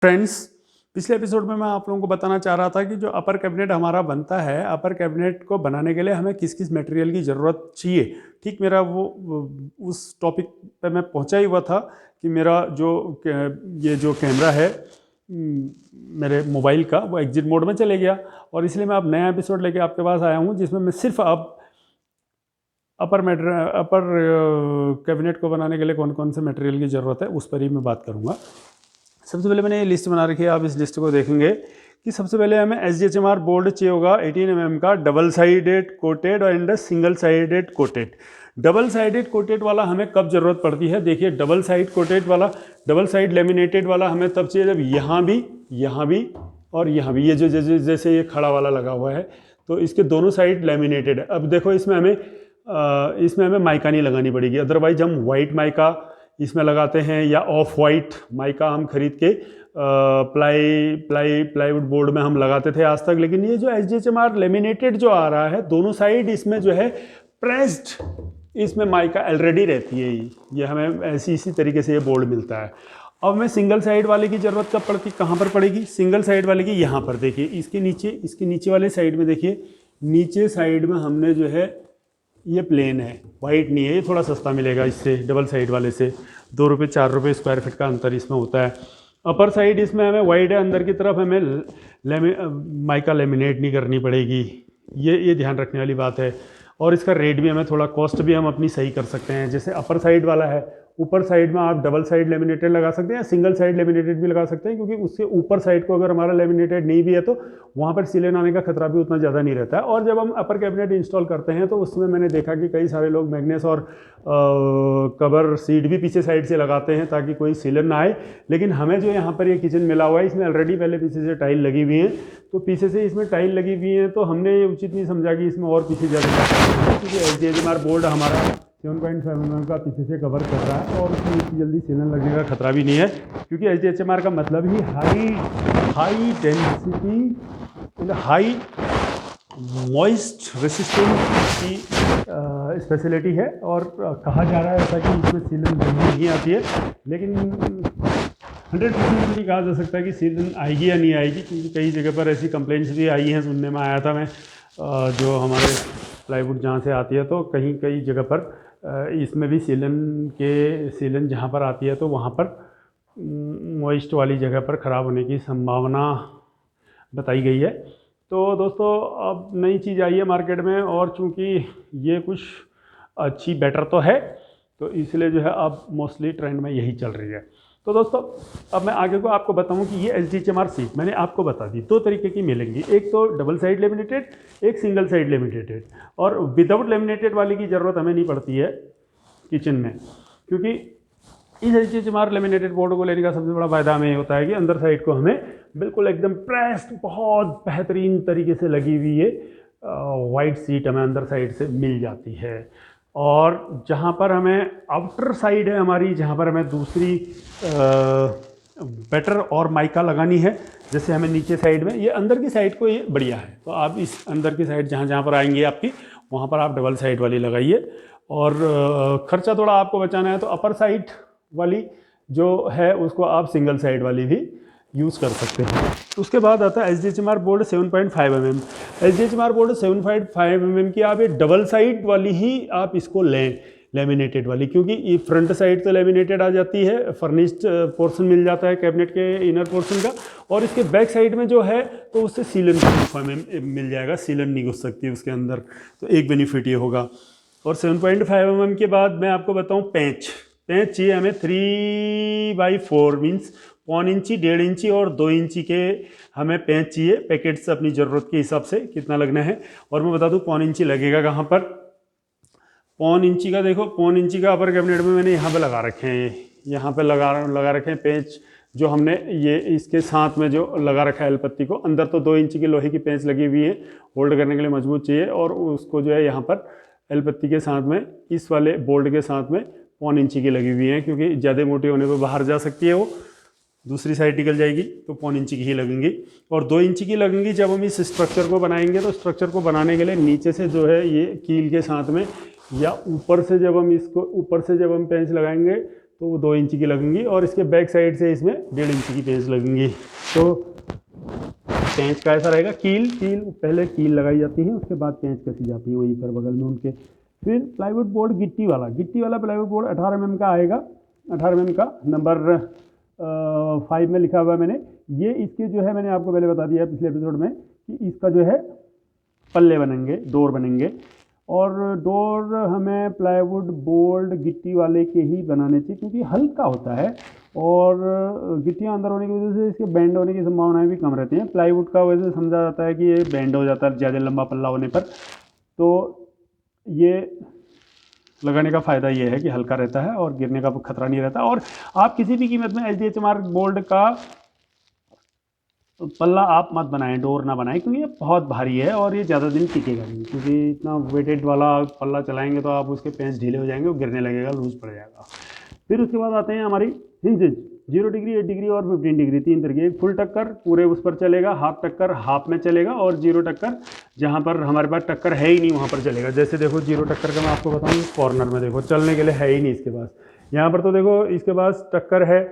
Friends, पिछले episode में मैं आप लोगों को बताना चाह रहा था कि जो अपर कैबिनेट हमारा बनता है, अपर कैबिनेट को बनाने के लिए हमें किस किस मटेरियल की ज़रूरत चाहिए। ठीक मेरा वो उस टॉपिक पे मैं पहुंचा ही हुआ था कि मेरा ये जो कैमरा है मेरे मोबाइल का, वो एग्जिट मोड में चले गया और इसलिए मैं अब नया एपिसोड लेके आपके पास आया हूँ जिसमें मैं सिर्फ अब अपर कैबिनेट को बनाने के लिए कौन कौन से मटेरियल की ज़रूरत है उस पर ही मैं बात करूँगा। सबसे पहले मैंने ये लिस्ट बना रखी है, आप इस लिस्ट को देखेंगे कि सबसे पहले हमें SDHMR बोर्ड चाहिए होगा 18 mm का, डबल साइडेड कोटेड और and single sided coated. Double sided coated वाला हमें कब ज़रूरत पड़ती है? देखिए, डबल साइड कोटेड वाला, डबल साइड लेमिनेटेड वाला हमें तब चाहिए जब यहाँ भी और यहाँ भी, ये जो जैसे ये खड़ा वाला लगा हुआ है तो इसके दोनों साइड लेमिनेटेड है। अब देखो इसमें हमें माइका नहीं लगानी पड़ेगी, अदरवाइज हम वाइट माइका इसमें लगाते हैं या ऑफ वाइट माइका हम खरीद के प्लाईवुड बोर्ड में हम लगाते थे आज तक। लेकिन ये जो SDHMR लेमिनेटेड जो आ रहा है, दोनों साइड इसमें जो है प्रेस्ड, इसमें माइका ऑलरेडी रहती है। ये हमें इसी तरीके से ये बोर्ड मिलता है। अब हमें सिंगल साइड वाले की ज़रूरत कब पड़ती, कहाँ पर पड़ेगी? सिंगल साइड वाले की यहाँ पर देखिए, इसके नीचे वाले साइड में देखिए, नीचे साइड में हमने जो है ये प्लेन है, वाइट नहीं है, ये थोड़ा सस्ता मिलेगा इससे, डबल साइड वाले से 2 रुपये 4 रुपये स्क्वायर फीट का अंतर इसमें होता है। अपर साइड इसमें हमें वाइट है, अंदर की तरफ हमें माइका लेमिनेट नहीं करनी पड़ेगी, ये ध्यान रखने वाली बात है। और इसका रेट भी हमें थोड़ा, कॉस्ट भी हम अपनी सही कर सकते हैं। जैसे अपर साइड वाला है, ऊपर साइड में आप डबल साइड लेमिनेटेड लगा सकते हैं या सिंगल साइड लेमिनेटेड भी लगा सकते हैं, क्योंकि उससे ऊपर साइड को अगर हमारा लेमिनेटेड नहीं भी है तो वहाँ पर सीलन आने का खतरा भी उतना ज़्यादा नहीं रहता है। और जब हम अपर कैबिनेट इंस्टॉल करते हैं तो उसमें मैंने देखा कि कई सारे लोग मैग्नेस और कवर सीट भी पीछे साइड से लगाते हैं ताकि कोई सीलन ना आए। लेकिन हमें जो यहाँ पर ये किचन मिला हुआ है, इसमें ऑलरेडी पहले पीछे से टाइल लगी हुई है, तो पीछे से इसमें टाइल लगी हुई है, तो हमने ये उचित नहीं समझा कि इसमें और पीछे जाकर, क्योंकि SDHMR बोर्ड हमारा 7.5 mm का पीछे से कवर कर रहा है और उसमें इतनी जल्दी सीलन लगने का खतरा भी नहीं है, क्योंकि SDHMR का मतलब ही high density, high moist resistance की स्पेशलिटी है। और कहा जा रहा है ऐसा कि इसमें सीलन जल्दी नहीं आती है, लेकिन 100% नहीं कहा जा सकता है कि सीलन आएगी या नहीं आएगी, क्योंकि कई जगह पर ऐसी कंप्लेंट्स भी आई हैं, सुनने में आया था मैं, जो हमारे प्लाईवुड जहाँ से आती है तो कई जगह पर इसमें भी सीलन जहाँ पर आती है तो वहाँ पर मॉइस्ट वाली जगह पर ख़राब होने की संभावना बताई गई है। तो दोस्तों, अब नई चीज़ आई है मार्केट में और चूँकि ये कुछ अच्छी बेटर तो है, तो इसलिए जो है अब मोस्टली ट्रेंड में यही चल रही है। तो दोस्तों, अब मैं आगे को आपको बताऊं कि ये SDHMR सीट मैंने आपको बता दी, 2 तरीके की मिलेंगी, एक तो डबल साइड लेमिनेटेड, एक सिंगल साइड लेमिनेटेड। और विदाउट लेमिनेटेड वाली की ज़रूरत हमें नहीं पड़ती है किचन में, क्योंकि इस SDHMR लेमिनेटेड बोर्ड को लेने का सबसे बड़ा फ़ायदा हमें होता है कि अंदर साइड को हमें बिल्कुल एकदम प्रेस्ड, बहुत बेहतरीन तरीके से लगी हुई ये वाइट सीट हमें अंदर साइड से मिल जाती है। और जहाँ पर हमें आउटर साइड है हमारी, जहाँ पर हमें दूसरी बेटर और माइका लगानी है, जैसे हमें नीचे साइड में, ये अंदर की साइड को ये बढ़िया है, तो आप इस अंदर की साइड जहाँ पर आएंगी आपकी, वहाँ पर आप डबल साइड वाली लगाइए। और ख़र्चा थोड़ा आपको बचाना है तो अपर साइड वाली जो है उसको आप सिंगल साइड वाली भी यूज़ कर सकते हैं। उसके बाद आता है SDHMR board 7.5 mm। SDHMR board 7.5 mm की आप ये डबल साइड वाली ही आप इसको लें, लेमिनेटेड वाली, क्योंकि ये फ्रंट साइड तो लेमिनेटेड आ जाती है, फर्निश्ड पोर्शन मिल जाता है कैबिनेट के इनर पोर्शन का, और इसके बैक साइड में जो है तो उससे सीलन में मिल जाएगा, सीलन नहीं घुस सकती उसके अंदर, तो एक बेनिफिट ये होगा। और 7.5 mm के बाद मैं आपको बताऊँ पेंच चाहिए हमें 3/4 मीन्स 1 इंची, 1.5 इंची और 2 इंची के हमें पेंच चाहिए, पैकेट्स अपनी ज़रूरत के हिसाब से कितना लगना है। और मैं बता दूं 1 इंची लगेगा कहाँ पर, 1 इंची का, देखो 1 इंची का अपर कैबिनेट में मैंने यहाँ पे लगा रखे हैं, यहाँ पे लगा रखे हैं पेंच, जो हमने ये इसके साथ में जो लगा रखा है एलपत्ती को, अंदर तो 2 इंची की लोहे की पेंच लगी हुई है, होल्ड करने के लिए मजबूत चाहिए, और उसको जो है यहाँ पर एलपत्ती के साथ में, इस वाले बोल्ट के साथ में 1 इंची की लगी हुई है, क्योंकि ज़्यादा मोटी होने पर बाहर जा सकती है, वो दूसरी साइड निकल जाएगी, तो 1 इंची की ही लगेंगी। और 2 इंची की लगेंगी जब हम इस स्ट्रक्चर को बनाएंगे, तो स्ट्रक्चर को बनाने के लिए नीचे से जो है ये कील के साथ में, या ऊपर से जब हम पेंच लगाएंगे तो वो 2 इंच की लगेंगी और इसके बैक साइड से इसमें 1.5 इंच की पेंच लगेंगी। तो पेंच का ऐसा रहेगा, कील पहले कील लगाई जाती है, उसके बाद पेंच कसी जाती है वहीं पर बगल में उनके। फिर प्लाईवुड बोर्ड गिट्टी वाला प्लाईवुड बोर्ड 18 mm का आएगा, 18 mm का, नंबर 5 में लिखा हुआ है मैंने। ये इसके जो है मैंने आपको पहले बता दिया पिछले एपिसोड में कि इसका जो है पल्ले बनेंगे, डोर बनेंगे। और डोर हमें प्लाईवुड बोर्ड गिट्टी वाले के ही बनाने चाहिए क्योंकि हल्का होता है और गिट्टियाँ अंदर होने की वजह से इसके बैंड होने की संभावनाएं भी कम रहती हैं। प्लाईवुड का वैसे समझा जाता है कि ये बैंड हो जाता है ज़्यादा लंबा पल्ला होने पर, तो ये लगाने का फ़ायदा ये है कि हल्का रहता है और गिरने का खतरा नहीं रहता। और आप किसी भी कीमत में HDHMR बोर्ड का पल्ला आप मत बनाएं, डोर ना बनाएं, क्योंकि ये बहुत भारी है और ये ज़्यादा दिन टिकेगा नहीं, क्योंकि इतना वेटेड वाला पल्ला चलाएंगे तो आप उसके पेंच ढीले हो जाएंगे, वो गिरने लगेगा, लूज पड़ जाएगा। फिर उसके बाद आते हैं हमारी हिंजेज, 0 डिग्री, 8 डिग्री और 15 डिग्री, 3 तरीके। एक फुल टक्कर पूरे उस पर चलेगा, हाफ टक्कर हाफ में चलेगा, और 0 टक्कर जहाँ पर हमारे पास टक्कर है ही नहीं वहाँ पर चलेगा। जैसे देखो 0 टक्कर का मैं आपको बताऊँ, कॉर्नर में देखो चलने के लिए है ही नहीं इसके पास, यहाँ पर तो देखो इसके पास टक्कर है,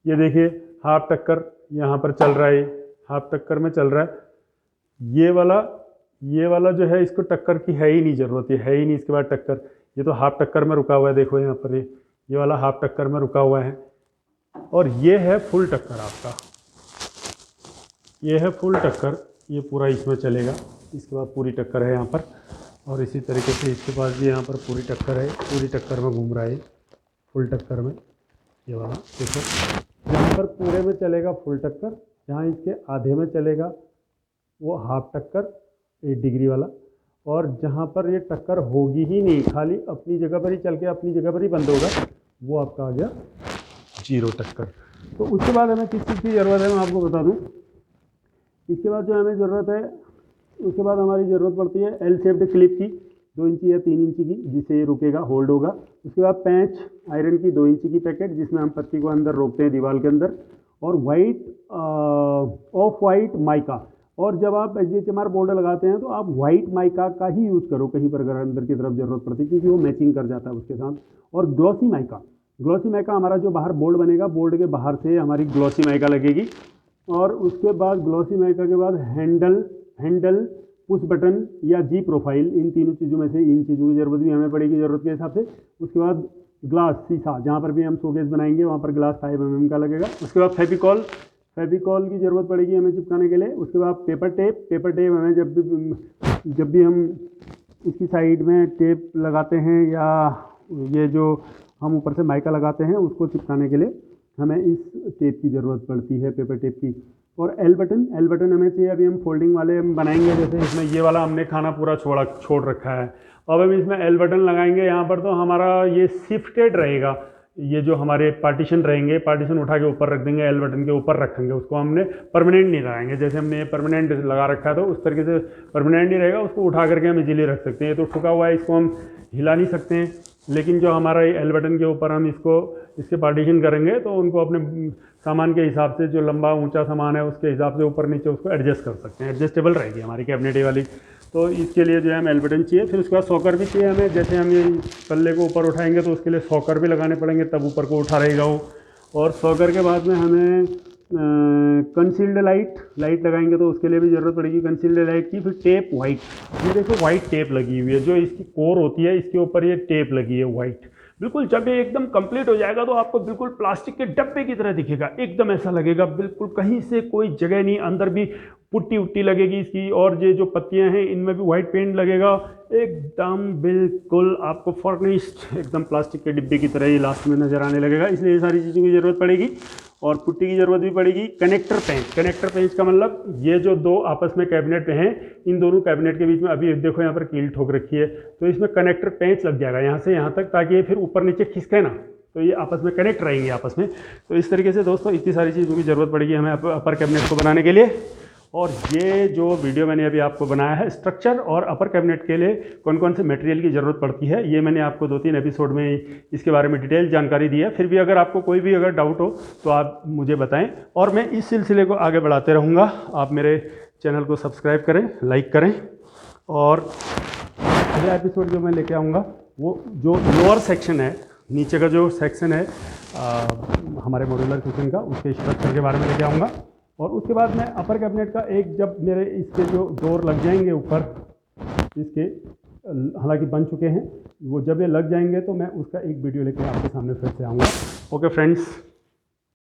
ये देखिए हाफ टक्कर यहाँ पर चल रहा है, हाफ टक्कर में चल रहा है। ये वाला जो है इसको टक्कर की है ही नहीं ज़रूरत, है ही नहीं इसके बाद टक्कर, ये तो हाफ टक्कर में रुका हुआ है। देखो यहाँ पर ये वाला हाफ टक्कर में रुका हुआ है, और ये है फुल टक्कर आपका, ये है फुल टक्कर, ये पूरा इसमें चलेगा, इसके बाद पूरी टक्कर है यहाँ पर। और इसी तरीके से इसके पास भी यहाँ पर पूरी टक्कर है, पूरी टक्कर में घूम रहा है फुल टक्कर में। ये वाला देखो, जहाँ पर पूरे में चलेगा फुल टक्कर, जहाँ इसके आधे में चलेगा वो हाफ टक्कर 8 डिग्री वाला, और जहाँ पर ये टक्कर होगी ही नहीं, खाली अपनी जगह पर ही चल के अपनी जगह पर ही बंद होगा, वो आपका आ गया 0 टक्कर। तो उसके बाद हमें किस चीज़ की ज़रूरत है मैं आपको बता दूँ। इसके बाद जो हमें ज़रूरत है, उसके बाद हमारी ज़रूरत पड़ती है एल शेप्ड क्लिप की, 2 इंच या 3 इंच की, जिससे ये रुकेगा, होल्ड होगा। उसके बाद पैंच आयरन की 2 इंच की पैकेट, जिसमें हम पत्ती को अंदर रोकते हैं दीवार के अंदर, और ऑफ वाइट माइका। और जब आप HDHMR बोर्ड लगाते हैं तो आप वाइट माइका का ही यूज़ करो कहीं पर अगर अंदर की तरफ ज़रूरत पड़ती है, क्योंकि वो मैचिंग कर जाता है उसके साथ। और ग्लॉसी माइका हमारा जो बाहर बोर्ड बनेगा, बोर्ड के बाहर से हमारी ग्लॉसी माइका लगेगी। और उसके बाद ग्लॉसी माइका के बाद हैंडल पुश बटन या जी प्रोफाइल, इन तीनों चीज़ों में से इन चीज़ों की ज़रूरत भी हमें पड़ेगी ज़रूरत के हिसाब से। उसके बाद ग्लास शीशा, जहाँ पर भी हम शोकेस बनाएंगे वहाँ पर ग्लास 5 mm का लगेगा। उसके बाद फेविकॉल की ज़रूरत पड़ेगी हमें चिपकाने के लिए। उसके बाद पेपर टेप हमें जब भी हम इसकी साइड में टेप लगाते हैं, या ये जो हम ऊपर से माइका लगाते हैं उसको चिपकाने के लिए हमें इस टेप की ज़रूरत पड़ती है, पेपर टेप की। और एल बटन हमें चाहिए, अभी हम फोल्डिंग वाले हम बनाएंगे, जैसे इसमें ये वाला हमने खाना पूरा छोड़ रखा है, अब हम इसमें एल बटन लगाएंगे यहाँ पर, तो हमारा ये शिफ्टेड रहेगा। ये जो हमारे पार्टीशन रहेंगे, पार्टीशन उठा के ऊपर रख देंगे, एल बटन के ऊपर रखेंगे, उसको हमने परमानेंट नहीं लगाएंगे। जैसे हमने ये परमानेंट लगा रखा है तो उस तरीके से परमानेंट नहीं रहेगा, उसको उठा करके हम इजीली रख सकते हैं। ये तो ठुका हुआ है, इसको हम हिला नहीं सकते हैं, लेकिन जो हमारा ये एल बटन के ऊपर हम इसके पार्टीशन करेंगे तो उनको अपने सामान के हिसाब से, जो लंबा ऊंचा सामान है उसके हिसाब से ऊपर नीचे उसको एडजस्ट कर सकते हैं, एडजस्टेबल रहेगी हमारी कैबिनेट वाली। तो इसके लिए जो है हमें एल बटन चाहिए। फिर उसके बाद सॉकर भी चाहिए हमें, जैसे हम ये पल्ले को ऊपर उठाएंगे तो उसके लिए सॉकर भी लगाने पड़ेंगे, तब ऊपर को उठा रहेगा वो। और सॉकर के बाद में हमें कंसील्ड लाइट लगाएंगे तो उसके लिए भी ज़रूरत पड़ेगी कंसील्ड लाइट की। फिर टेप वाइट, ये देखो वाइट टेप लगी हुई है, जो इसकी कोर होती है इसके ऊपर ये टेप लगी है वाइट। बिल्कुल जब ये एकदम कंप्लीट हो जाएगा तो आपको बिल्कुल प्लास्टिक के डब्बे की तरह दिखेगा, एकदम ऐसा लगेगा, बिल्कुल कहीं से कोई जगह नहीं, अंदर भी पुट्टी उट्टी लगेगी इसकी, और ये जो पत्तियां हैं इनमें भी वाइट पेंट लगेगा, एकदम बिल्कुल आपको फर्निश्ड एकदम प्लास्टिक के डिब्बे की तरह ही लास्ट में नज़र आने लगेगा। इसलिए ये सारी चीज़ों की ज़रूरत पड़ेगी, और पुट्टी की ज़रूरत भी पड़ेगी। कनेक्टर पेंच का मतलब ये जो दो आपस में कैबिनेट हैं, इन दोनों कैबिनेट के बीच में अभी देखो यहाँ पर कील ठोक रखी है, तो इसमें कनेक्टर पेंच लग जाएगा यहाँ से यहाँ तक, ताकि ये फिर ऊपर नीचे खिसके ना, तो ये आपस में कनेक्ट रहेंगे आपस में। तो इस तरीके से दोस्तों इतनी सारी चीज़ों की ज़रूरत पड़ेगी हमें अपर कैबिनेट को बनाने के लिए। और ये जो वीडियो मैंने अभी आपको बनाया है, स्ट्रक्चर और अपर कैबिनेट के लिए कौन कौन से मटेरियल की ज़रूरत पड़ती है, ये मैंने आपको 2-3 एपिसोड में इसके बारे में डिटेल जानकारी दी है। फिर भी अगर आपको कोई भी अगर डाउट हो तो आप मुझे बताएं, और मैं इस सिलसिले को आगे बढ़ाते रहूँगा। आप मेरे चैनल को सब्सक्राइब करें, लाइक करें, और अगला एपिसोड जो मैं लेके आऊँगा वो जो लोअर सेक्शन है, नीचे का जो सेक्शन है हमारे मॉड्यूलर किचन का, उसके स्ट्रक्चर के बारे में लेके आऊँगा। और उसके बाद मैं अपर कैबिनेट का एक, जब मेरे इसके जो डोर लग जाएंगे ऊपर इसके, हालांकि बन चुके हैं वो, जब ये लग जाएंगे तो मैं उसका एक वीडियो लेके आपके सामने फिर से आऊँगा। Okay friends.